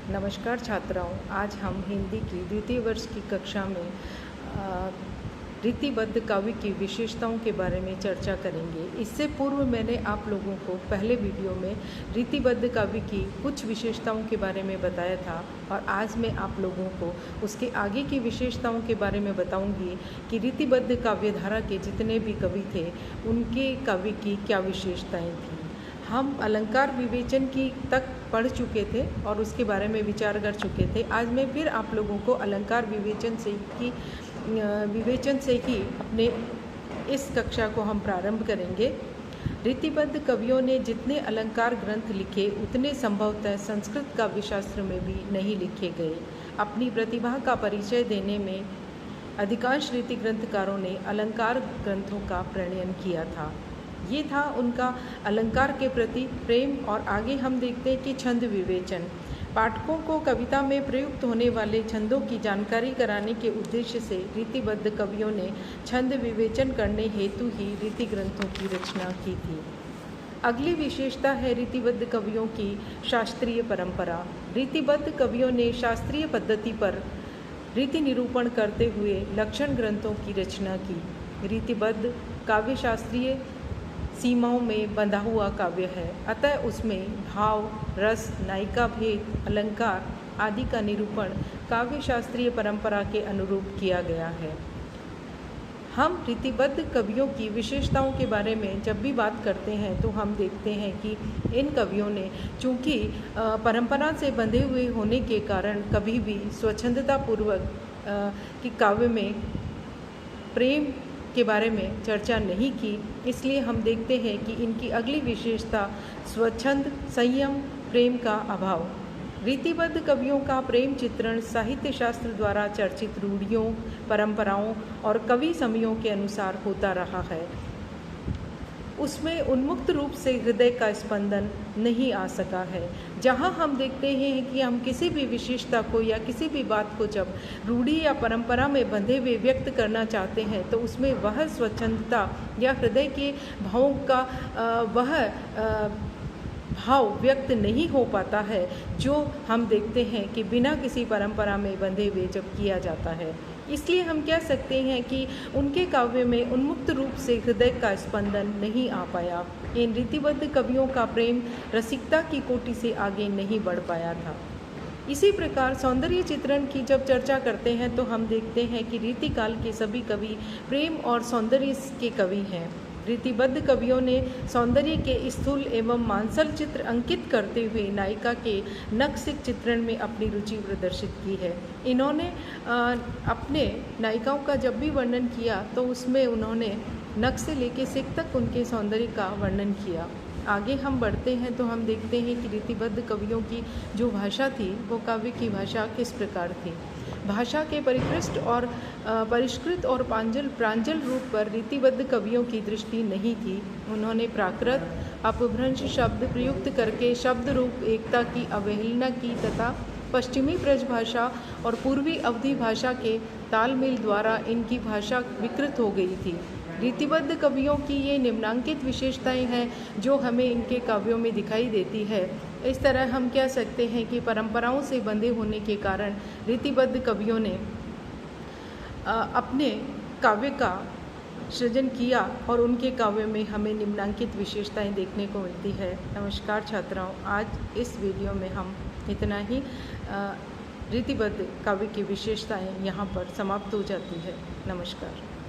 नमस्कार छात्राओं, आज हम हिंदी की द्वितीय वर्ष की कक्षा में रीतिबद्ध काव्य की विशेषताओं के बारे में चर्चा करेंगे। इससे पूर्व मैंने आप लोगों को पहले वीडियो में रीतिबद्ध काव्य की कुछ विशेषताओं के बारे में बताया था और आज मैं आप लोगों को उसके आगे की विशेषताओं के बारे में बताऊंगी कि रीतिबद्ध काव्यधारा के जितने भी कवि थे उनके काव्य की क्या विशेषताएं थीं। हम अलंकार विवेचन की तक पढ़ चुके थे और उसके बारे में विचार कर चुके थे। आज मैं फिर आप लोगों को अलंकार विवेचन से ही अपने इस कक्षा को हम प्रारंभ करेंगे। रीतिबद्ध कवियों ने जितने अलंकार ग्रंथ लिखे उतने संभवतः संस्कृत काव्यशास्त्र में भी नहीं लिखे गए। अपनी प्रतिभा का परिचय देने में अधिकांश रीति ग्रंथकारों ने अलंकार ग्रंथों का प्रणयन किया था। ये था उनका अलंकार के प्रति प्रेम। और आगे हम देखते हैं कि छंद विवेचन। पाठकों को कविता में प्रयुक्त होने वाले छंदों की जानकारी कराने के उद्देश्य से रीतिबद्ध कवियों ने छंद विवेचन करने हेतु ही रीति ग्रंथों की रचना की थी। अगली विशेषता है रीतिबद्ध कवियों की शास्त्रीय परंपरा। रीतिबद्ध कवियों ने शास्त्रीय पद्धति पर रीति निरूपण करते हुए लक्षण ग्रंथों की रचना की। रीतिबद्ध काव्य शास्त्रीय सीमाओं में बंधा हुआ काव्य है, अतः उसमें भाव, रस, नायिका भेद, अलंकार आदि का निरूपण काव्य शास्त्रीय परंपरा के अनुरूप किया गया है। हम रीतिबद्ध कवियों की विशेषताओं के बारे में जब भी बात करते हैं तो हम देखते हैं कि इन कवियों ने चूँकि परंपरा से बंधे हुए होने के कारण कभी भी स्वच्छंदतापूर्वक कि काव्य में प्रेम के बारे में चर्चा नहीं की। इसलिए हम देखते हैं कि इनकी अगली विशेषता स्वच्छंद, संयम, प्रेम का अभाव। रीतिबद्ध कवियों का प्रेम चित्रण साहित्य शास्त्र द्वारा चर्चित रूढ़ियों, परंपराओं और कवि समयों के अनुसार होता रहा है। उसमें उन्मुक्त रूप से हृदय का स्पंदन नहीं आ सका है। जहाँ हम देखते हैं कि हम किसी भी विशेषता को या किसी भी बात को जब रूढ़ी या परंपरा में बंधे हुए व्यक्त करना चाहते हैं तो उसमें वह स्वच्छंदता या हृदय के भावों का वह भाव व्यक्त नहीं हो पाता है जो हम देखते हैं कि बिना किसी परंपरा में बंधे हुए जब किया जाता है। इसलिए हम कह सकते हैं कि उनके काव्य में उन्मुक्त रूप से हृदय का स्पंदन नहीं आ पाया। इन रीतिबद्ध कवियों का प्रेम रसिकता की कोटि से आगे नहीं बढ़ पाया था। इसी प्रकार सौंदर्य चित्रण की जब चर्चा करते हैं तो हम देखते हैं कि रीतिकाल के सभी कवि प्रेम और सौंदर्य के कवि हैं। रीतिबद्ध कवियों ने सौंदर्य के स्थूल एवं मांसल चित्र अंकित करते हुए नायिका के नक्सिक चित्रण में अपनी रुचि प्रदर्शित की है। इन्होंने अपने नायिकाओं का जब भी वर्णन किया तो उसमें उन्होंने नक से लेकर सिक तक उनके सौंदर्य का वर्णन किया। आगे हम बढ़ते हैं तो हम देखते हैं कि रीतिबद्ध कवियों की जो भाषा थी वो काव्य की भाषा किस प्रकार थी। भाषा के परिष्कृत और प्रांजल रूप पर रीतिबद्ध कवियों की दृष्टि नहीं थी। उन्होंने प्राकृत अपभ्रंश शब्द प्रयुक्त करके शब्द रूप एकता की अवहेलना की तथा पश्चिमी ब्रज भाषा और पूर्वी अवधी भाषा के तालमेल द्वारा इनकी भाषा विकृत हो गई थी। रीतिबद्ध कवियों की ये निम्नांकित विशेषताएं हैं जो हमें इनके काव्यों में दिखाई देती है। इस तरह हम कह सकते हैं कि परंपराओं से बंधे होने के कारण रीतिबद्ध कवियों ने अपने काव्य का सृजन किया और उनके काव्य में हमें निम्नांकित विशेषताएं देखने को मिलती है। नमस्कार छात्राओं, आज इस वीडियो में हम इतना ही रीतिबद्ध काव्य की विशेषताएं यहाँ पर समाप्त हो जाती है। नमस्कार।